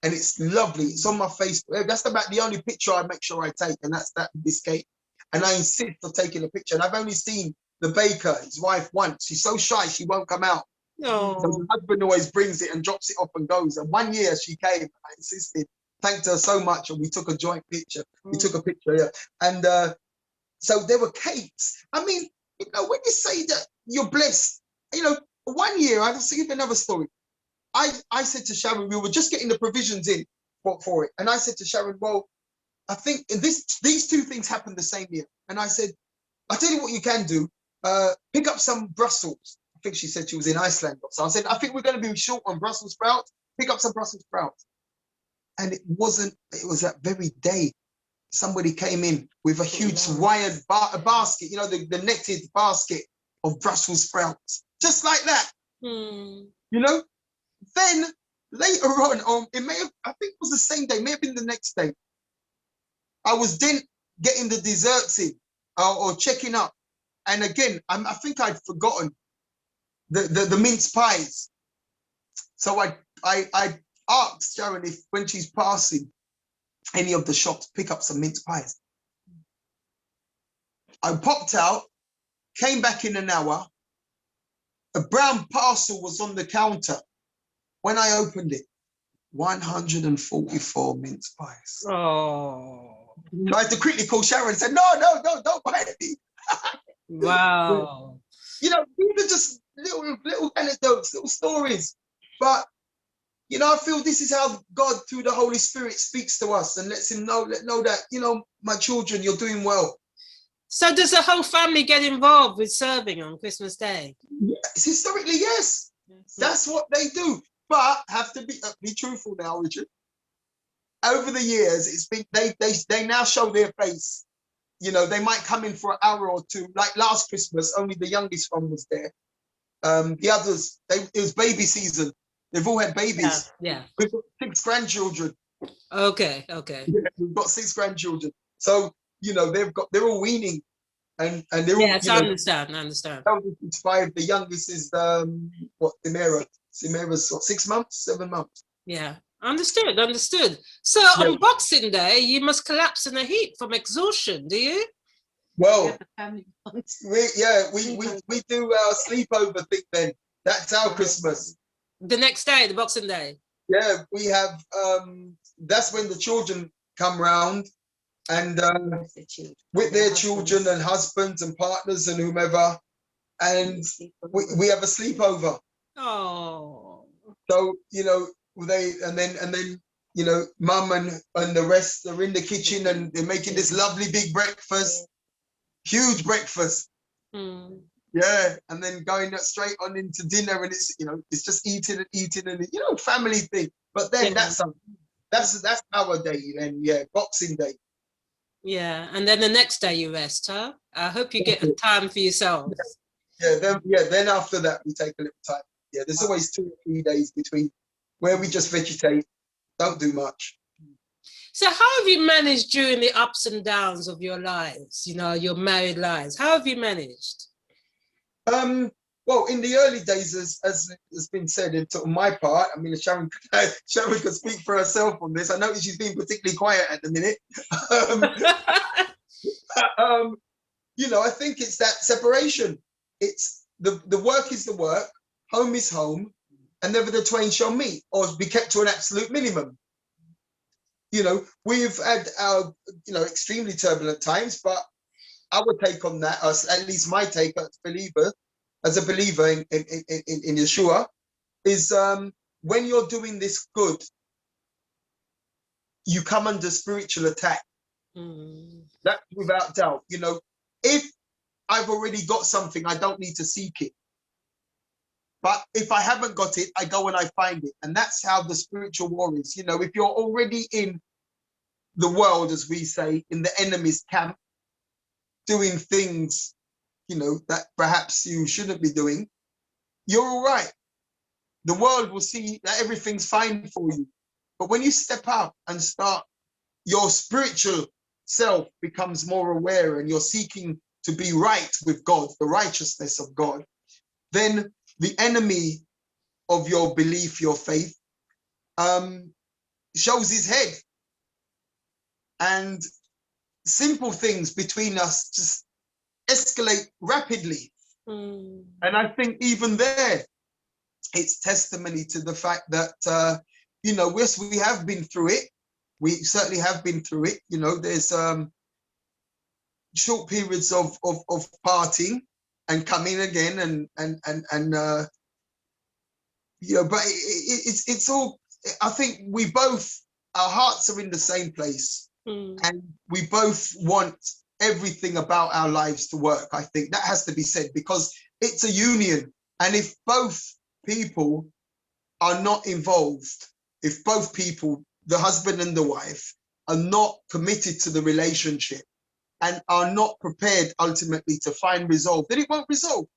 and it's lovely. It's on my Facebook. That's about the only picture I make sure I take, and that's this cake. And I insist on taking a picture. And I've only seen the baker, his wife, once. She's so shy she won't come out. No. So the husband always brings it and drops it off and goes. And one year she came, I insisted, thanked her so much, and we took a joint picture. We took a picture, yeah. And so there were cakes. I mean, you know, when you say that you're blessed, you know, one year, I'll give you another story. I said to Sharon, we were just getting the provisions in for it. And I said to Sharon, well, I think these two things happened the same year. And I said, I'll tell you what you can do. Pick up some Brussels. I think she said she was in Iceland. So I said, I think we're going to be short on Brussels sprouts. Pick up some Brussels sprouts. And it was that very day, somebody came in with a huge wired basket, you know, the netted basket of Brussels sprouts, just like that. You know, then later on, it may have, I think it was the same day, may have been the next day. I was then getting the desserts in or checking up. And again, I think I'd forgotten the mince pies. So I asked Sharon if when she's passing any of the shops, pick up some mince pies. I popped out, came back in an hour. A brown parcel was on the counter. When I opened it, 144 mince pies. Oh. So I had to quickly call Sharon and say, no, don't buy any. Wow. You know, these are just little anecdotes, little stories. But, you know, I feel this is how God, through the Holy Spirit, speaks to us and lets him know that, you know, my children, you're doing well. So does the whole family get involved with serving on Christmas Day? Yes, historically, yes. That's what they do. But have to be truthful now, Richard. Over the years, it's been they now show their face. You know, they might come in for an hour or two. Like last Christmas, only the youngest one was there. The others, it was baby season. They've all had babies. Yeah. We've got 6 grandchildren. Okay. Yeah, we've got 6 grandchildren. So, you know, they're all weaning. And they're all, yes, I understand. It's 5. The youngest is Simera. Simera's 6 months, 7 months. Yeah. Understood. So on Boxing Day, you must collapse in a heap from exhaustion, do you? Well, we do our sleepover thing then. That's our Christmas. The next day, the Boxing Day. Yeah, we have. That's when the children come round, and with their children and husbands and partners and whomever, and we have a sleepover. Oh. So you know and then you know, mum and the rest are in the kitchen and they're making this lovely big breakfast, huge breakfast. Yeah, and then going straight on into dinner, and it's, you know, it's just eating and you know, family thing. But then that's our day then. Yeah, Boxing Day. Yeah, and then the next day you rest, huh? I hope you get time for yourselves. Then after that we take a little time. Yeah, there's always 2 or 3 days between where we just vegetate, don't do much. So how have you managed during the ups and downs of your lives, you know, your married lives? How have you managed? Well, in the early days, as has been said, in my part, I mean, Sharon could speak for herself on this. I notice she's being particularly quiet at the minute. You know, I think it's that separation. It's the work is the work, home is home, and never the twain shall meet or be kept to an absolute minimum. You know, we've had our, you know, extremely turbulent times, but our take on that, at least my take as a believer in Yeshua, is when you're doing this good, you come under spiritual attack. That's without doubt. You know, if I've already got something, I don't need to seek it. But if I haven't got it, I go and I find it. And that's how the spiritual war is. You know, if you're already in the world, as we say, in the enemy's camp, doing things, you know, that perhaps you shouldn't be doing, you're all right. The world will see that everything's fine for you. But when you step out and start, your spiritual self becomes more aware and you're seeking to be right with God, the righteousness of God, then the enemy of your belief, your faith, shows his head. And simple things between us just escalate rapidly. And I think even there, it's testimony to the fact that, you know, yes, we have been through it. We certainly have been through it. You know, there's short periods of parting and coming again and you know, but it's all, I think we both, our hearts are in the same place and we both want everything about our lives to work. I think that has to be said because it's a union. And if both people are not involved, if both people, the husband and the wife, are not committed to the relationship and are not prepared ultimately to find resolve, then it won't resolve.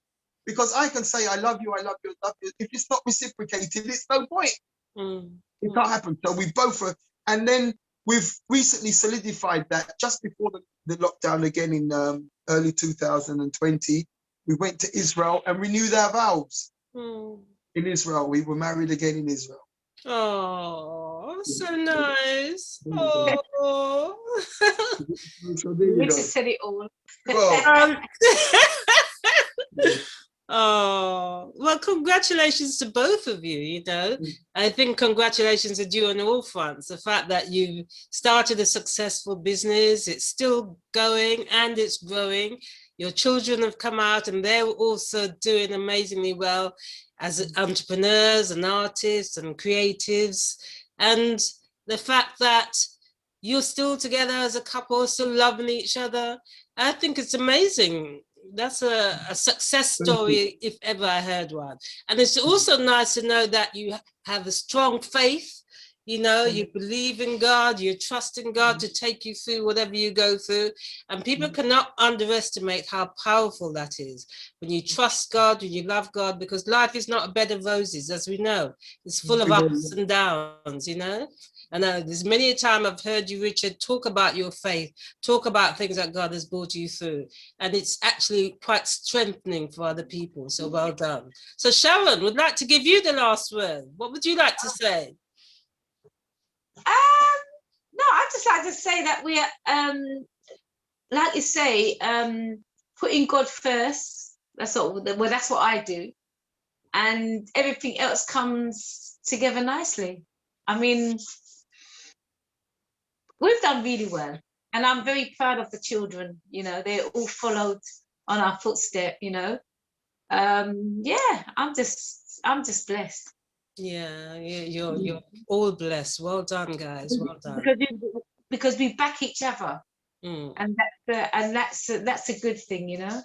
Because I can say, I love you, I love you, I love you. If it's not reciprocated, it's no point. It can't happen. So we both are, and then we've recently solidified that just before the lockdown again in early 2020, we went to Israel and renewed our vows in Israel. We were married again in Israel. Oh, so nice. Oh. Richard said it all. Well, oh, well, congratulations to both of you. You know, I think congratulations are due on all fronts. The fact that you started a successful business, it's still going and it's growing. Your children have come out and they're also doing amazingly well as entrepreneurs and artists and creatives. And the fact that you're still together as a couple, still loving each other, I think it's amazing. That's a success story if ever I heard one. And it's also nice to know that you have a strong faith. You know, you believe in God, you trust in God to take you through whatever you go through. And people cannot underestimate how powerful that is. When you trust God, when you love God, because life is not a bed of roses, as we know. It's full of ups and downs, you know. And there's many a time I've heard you, Richard, talk about your faith, talk about things that God has brought you through. And it's actually quite strengthening for other people. So well done. So Sharon, would like to give you the last word. What would you like to say? No, I'd just like to say that we are, like you say, putting God first. That's all. Well, that's what I do, and everything else comes together nicely. I mean, we've done really well, and I'm very proud of the children. You know, they all followed on our footstep. You know, yeah, I'm just blessed. Yeah, you're all blessed. Well done, guys. Well done. Because we back each other, and that's a good thing, you know.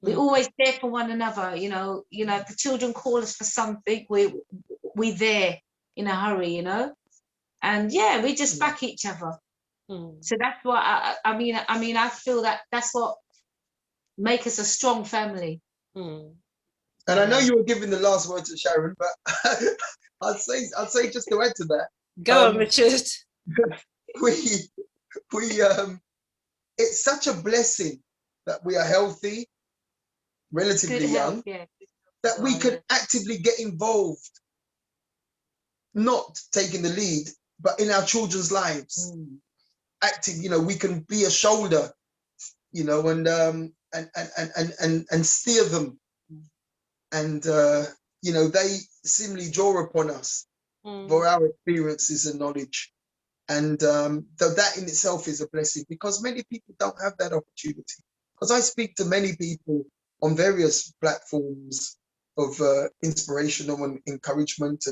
We're always there for one another, you know. You know, if the children call us for something, we're there in a hurry, you know. And yeah, we just back each other. So that's what I mean. I feel that that's what makes us a strong family. And I know you were giving the last word to Sharon, but I'd say just to add to that. Go on, Richard. It's such a blessing that we are healthy, relatively young, that we can actively get involved, not taking the lead, but in our children's lives. Active, you know, we can be a shoulder, you know, and steer them you know, they similarly draw upon us for our experiences and knowledge. And that in itself is a blessing, because many people don't have that opportunity. Because I speak to many people on various platforms of inspirational and encouragement,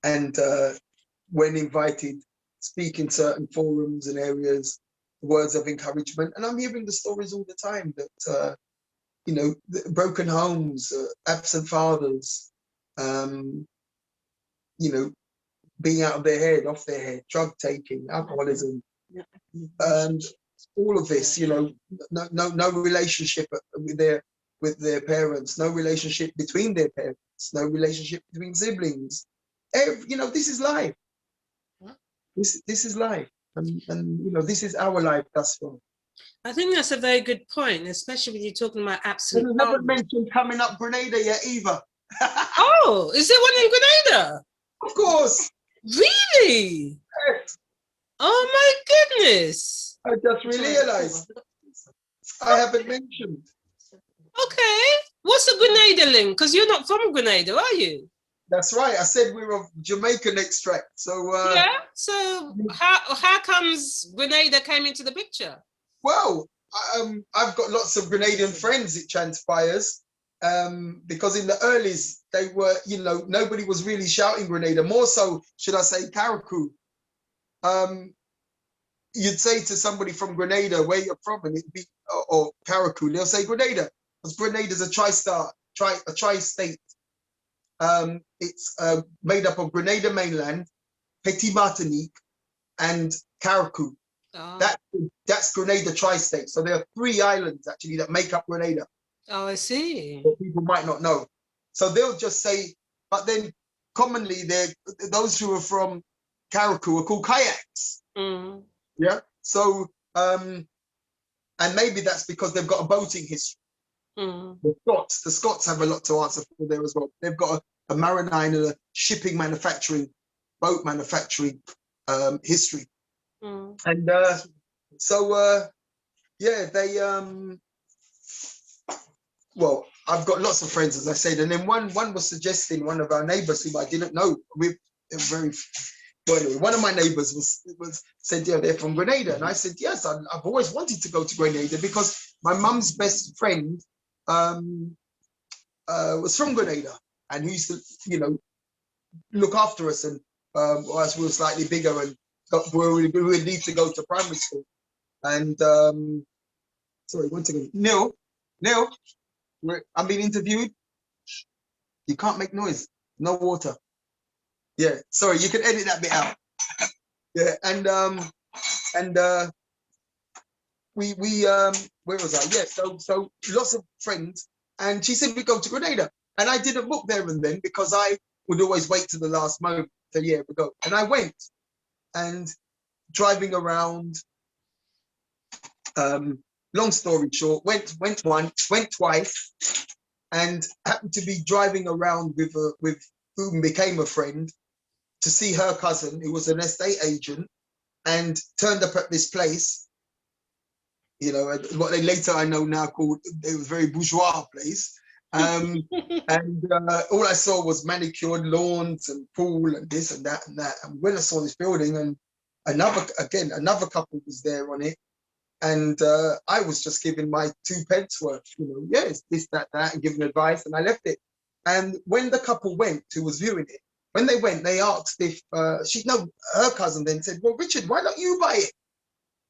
and when invited, speak in certain forums and areas, words of encouragement. And I'm hearing the stories all the time that, you know, broken homes, absent fathers, you know, being out of their head, off their head, drug taking, alcoholism, and all of this, you know, no relationship with their parents, no relationship between their parents, no relationship between siblings. You know, this is life. This is life, and you know, this is our life thus far. I think that's a very good point, especially when you're talking about absent. We haven't mentioned Coming Up Grenada yet either. Oh, is there one in Grenada? Of course. Really? Yes. Oh my goodness. I just realized I haven't mentioned. Okay. What's the Grenada link? Because you're not from Grenada, are you? That's right. I said we were of Jamaican extract. So yeah. So how comes Grenada came into the picture? Well, I've got lots of Grenadian friends, it transpires, because in the earlies they were, you know, nobody was really shouting Grenada. More so, should I say, Carriacou. You'd say to somebody from Grenada, where you're from, and it'd be, or Carriacou, they'll say Grenada, because Grenada's a tri-state. It's made up of Grenada mainland, Petit Martinique, and Carriacou. Oh. That's Grenada tri-state. So there are 3 islands actually that make up Grenada. Oh, I see. What people might not know. So they'll just say, but then commonly those who are from Carriacou are called kayaks. Yeah. So and maybe that's because they've got a boating history. The Scots have a lot to answer for there as well. They've got a maritime and a shipping manufacturing, boat manufacturing history. And so yeah, they well, I've got lots of friends, as I said, and then one was suggesting, one of our neighbors whom I didn't know, we very well, anyway, one of my neighbors was said, yeah, they're from Grenada, and I said, yes, I've always wanted to go to Grenada because my mum's best friend was from Grenada, and he used to, you know, look after us, and as we were slightly bigger and we would need to go to primary school. And sorry, one second. Neil, I'm being interviewed. You can't make noise. No water. Yeah, sorry, you can edit that bit out. Yeah, and we where was I? Yeah, so lots of friends, and she said we go to Grenada, and I didn't book there and then because I would always wait to the last moment. So yeah, we go, and I went, and driving around. Long story short, went once, went twice, and happened to be driving around with whom became a friend to see her cousin, who was an estate agent, and turned up at this place. You know, what they later I know now called, it was a very bourgeois place. And all I saw was manicured lawns and pool and this and that and that. And when I saw this building, and another couple was there on it. And I was just giving my 2 pence worth, you know, yes, this, that, and giving advice, and I left it. And when the couple went, who was viewing it, when they went, they asked if her cousin then said, well, Richard, why don't you buy it?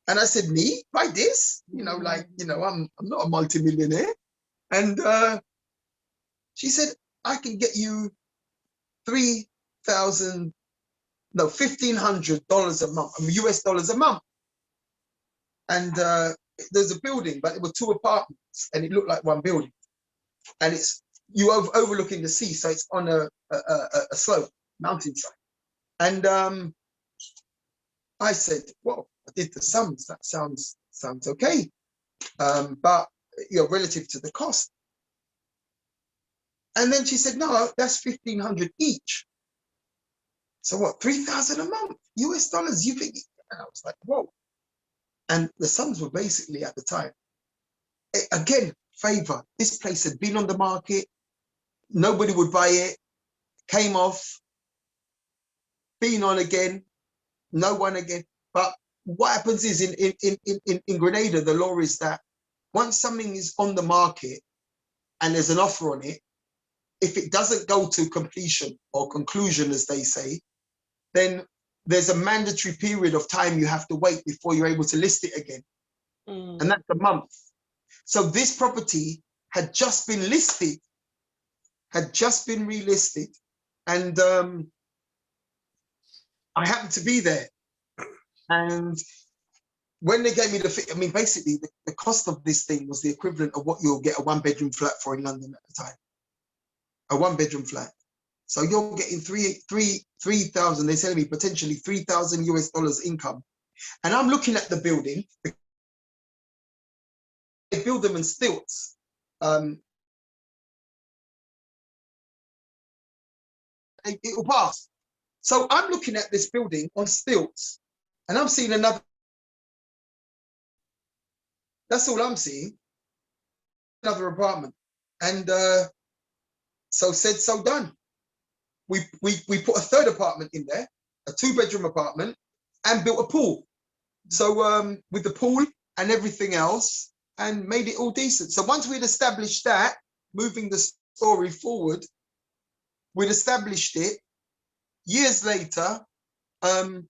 And I said, me? Buy this? You know, like, you know, I'm not a multimillionaire. And she said, I can get you $1,500 a month, US dollars a month. And there's a building, but it were 2 apartments, and it looked like one building. And it's overlooking the sea, so it's on a slope, mountainside. And I said, well, I did the sums. That sounds okay, but you know, relative to the cost. And then she said, no, that's $1,500 each. So what, 3,000 a month, US dollars? You think? And I was like, whoa. And the sums were basically at the time, again, favor. This place had been on the market. Nobody would buy it. Came off. Been on again. No one again. But what happens is in Grenada, the law is that once something is on the market and there's an offer on it, if it doesn't go to completion or conclusion, as they say, then there's a mandatory period of time you have to wait before you're able to list it again. And that's a month. So this property had just been listed, had just been relisted. And I happened to be there. And when they gave me I mean, basically the cost of this thing was the equivalent of what you'll get a 1-bedroom flat for in London at the time. A 1-bedroom flat. So you're getting 3,000, they're telling me potentially $3,000 US income. And I'm looking at the building. They build them in stilts. It will pass. So I'm looking at this building on stilts and I'm seeing another. That's all I'm seeing. Another apartment. And so said, so done. We put a third apartment in there, a 2-bedroom apartment, and built a pool. So with the pool and everything else, and made it all decent. So once we'd established that, moving the story forward, we'd established it. Years later, you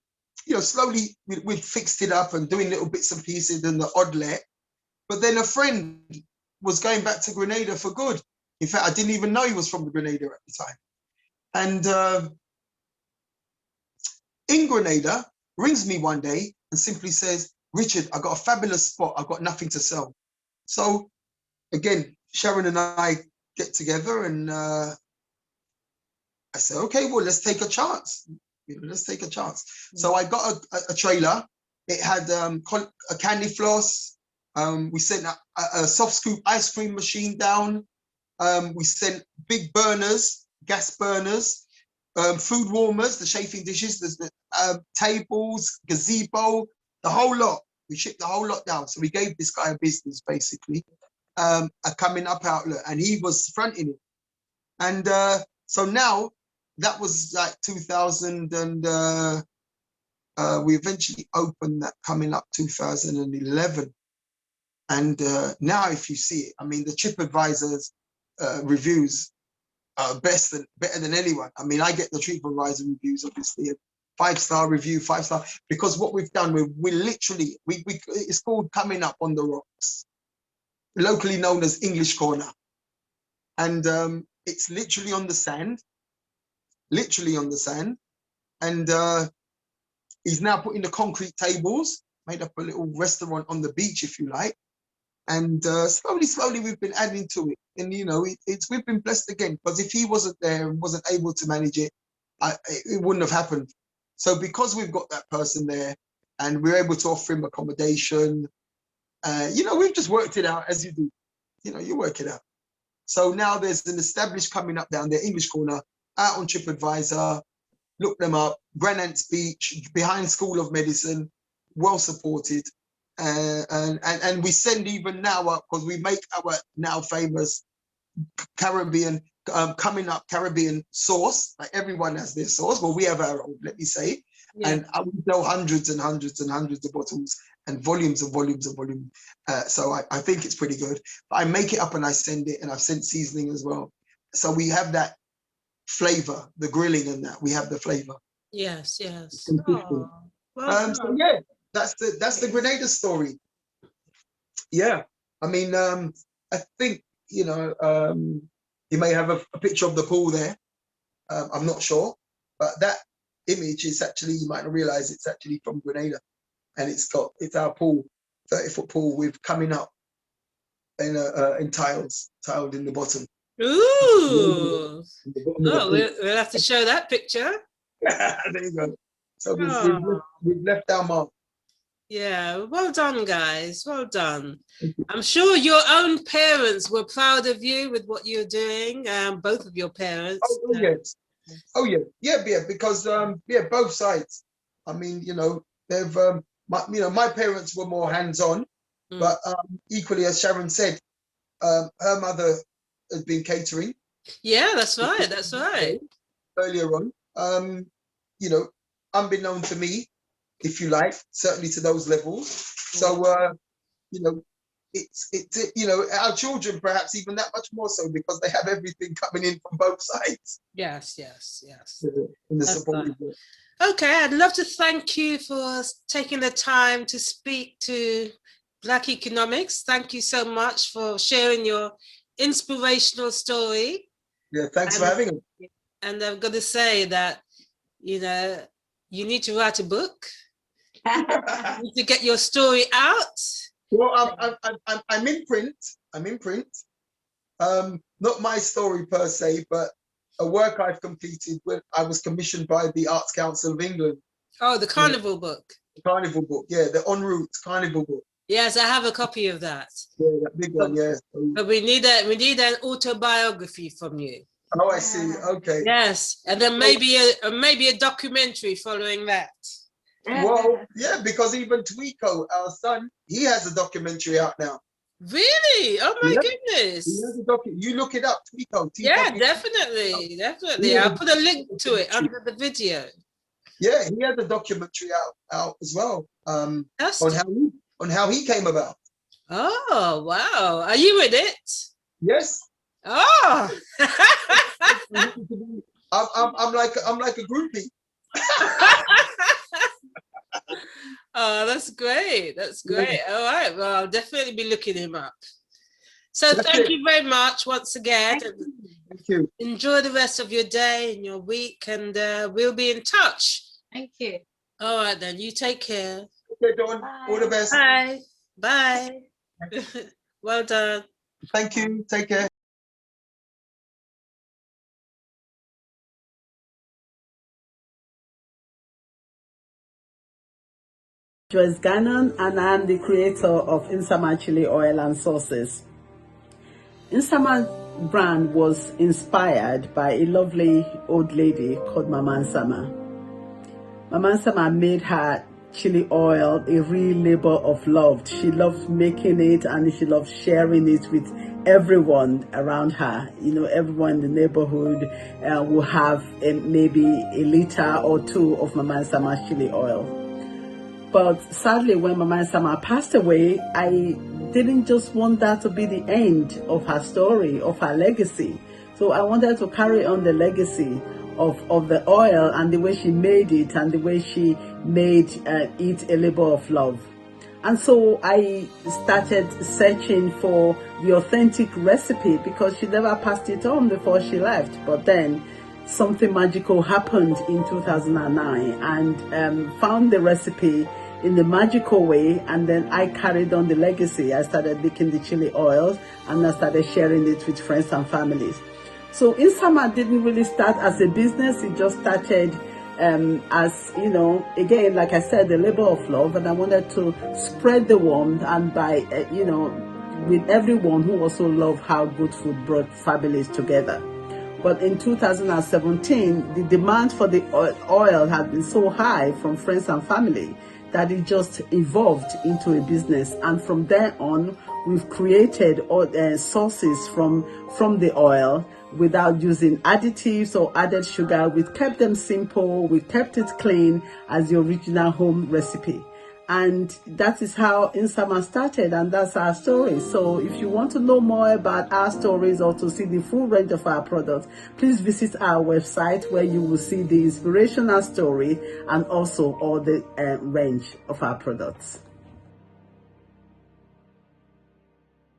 know, slowly we'd fixed it up and doing little bits and pieces and the odd let. But then a friend was going back to Grenada for good. In fact, I didn't even know he was from Grenada at the time. And in Grenada, rings me one day and simply says, Richard, I got a fabulous spot. I've got nothing to sell. So again, Sharon and I get together and I said, okay, well, let's take a chance. You know, let's take a chance. So I got a trailer. It had a candy floss. We sent a soft scoop ice cream machine down. We sent big burners, gas burners, food warmers, the chafing dishes, the tables, gazebo, the whole lot. We shipped the whole lot down. So we gave this guy a business, basically, a Cummin Up outlet, and he was fronting it. And so now that was like 2000, and we eventually opened that Cummin Up 2011. And now if you see it, I mean, the TripAdvisor's reviews are better than anyone. I mean, I get the TripAdvisor reviews, obviously, 5-star review, 5-star, because what we've done, we literally, it's called Cummin Up on the Rocks, locally known as English Corner. And it's literally on the sand, And he's now putting the concrete tables, made up a little restaurant on the beach, if you like. And slowly we've been adding to it. And, you know, we've been blessed again, because if he wasn't there and wasn't able to manage it, it wouldn't have happened. So because we've got that person there and we're able to offer him accommodation, you know, we've just worked it out as you do. You know, you work it out. So now there's an established Cummin Up down there, English Corner, out on TripAdvisor. Look them up, Grandaunt's Beach, behind School of Medicine, well supported. And we send even now up, because we make our now famous Caribbean, Cummin Up Caribbean sauce. Like everyone has their sauce, but we have our own, let me say. Yeah. And I would know hundreds and hundreds and hundreds of bottles and volumes and volumes and volumes. So I think it's pretty good. But I make it up and I send it, and I've sent seasoning as well. So we have that flavor, the grilling and that. We have the flavor. Yes, yes. Oh, well, so yeah, that's the Grenada story. Yeah, I mean, I think, you know, you may have a picture of the pool there. I'm not sure, but that image is actually, you might not realize it's actually from Grenada, and it's our pool, 30-foot pool with Cummin Up in tiled in the bottom. Ooh! Oh, we'll have to show that picture. There you go. So we've left our mark. Yeah, well done, guys. Well done. I'm sure your own parents were proud of you with what you're doing. Both of your parents. Oh yes. Oh yeah, because both sides. I mean, you know, they've my parents were more hands-on, but equally, as Sharon said, her mother had been catering. Yeah, that's right. That's right. Earlier on, you know, unbeknown to me, if you like, certainly to those levels. So, you know, it's you know, our children perhaps even that much more so, because they have everything coming in from both sides. Yes, yes, yes. In the supportive way. Okay, I'd love to thank you for taking the time to speak to Black Economics. Thank you so much for sharing your inspirational story. Yeah, thanks for having me. And I've got to say that, you know, you need to write a book. You need to get your story out. Well, I'm in print. I'm in print. Not my story per se, but a work I've completed when I was commissioned by the Arts Council of England. Oh, the Carnival book. The Carnival book, yeah, the En Route Carnival book. Yes, I have a copy of that. Yeah, that big one, yeah. But we need an autobiography from you. Oh, I see. Okay. Yes, and then maybe a documentary following that. Well, yeah, because even Tweeko, our son, he has a documentary out now. Really? Oh my goodness. He has a you look it up, Tweeko. Yeah, definitely. Yeah. I'll put a link to it under the video. Yeah, he has a documentary out as well. On how he came about. Oh wow. Are you in it? Yes. Oh. I'm like a groupie. Oh, that's great. That's great. Yeah. All right. Well, I'll definitely be looking him up. So thank you very much once again. Thank you. Enjoy the rest of your day and your week, and we'll be in touch. Thank you. All right, then. You take care. Okay, Dawn. All the best. Bye. Bye. Well done. Thank you. Take care. Joyce Gannon, and I'm the creator of Insama Chili Oil and Sauces. Insama brand was inspired by a lovely old lady called Mama Nsama. Mama Nsama made her chili oil a real labor of love. She loved making it, and she loved sharing it with everyone around her. You know, everyone in the neighborhood will have maybe a liter or two of Mama Nsama's chili oil. But sadly, when Mama Nsama passed away, I didn't just want that to be the end of her story, of her legacy. So I wanted to carry on the legacy of the oil and the way she made it and the way she made it a labor of love. And so I started searching for the authentic recipe, because she never passed it on before she left. But then something magical happened in 2009, and found the recipe in the magical way, and then I carried on the legacy. I started making the chili oils, and I started sharing it with friends and families. So Insama didn't really start as a business. It just started as, you know, again, like I said, the labor of love, and I wanted to spread the warmth, and by you know, with everyone who also loved how good food brought families together. But in 2017, the demand for the oil had been so high from friends and family that it just evolved into a business. And from there on, we've created sauces from the oil without using additives or added sugar. We've kept them simple. We kept it clean as the original home recipe. And that is how Insama started, and that's our story. So if you want to know more about our stories or to see the full range of our products, please visit our website, where you will see the inspirational story and also all the range of our products.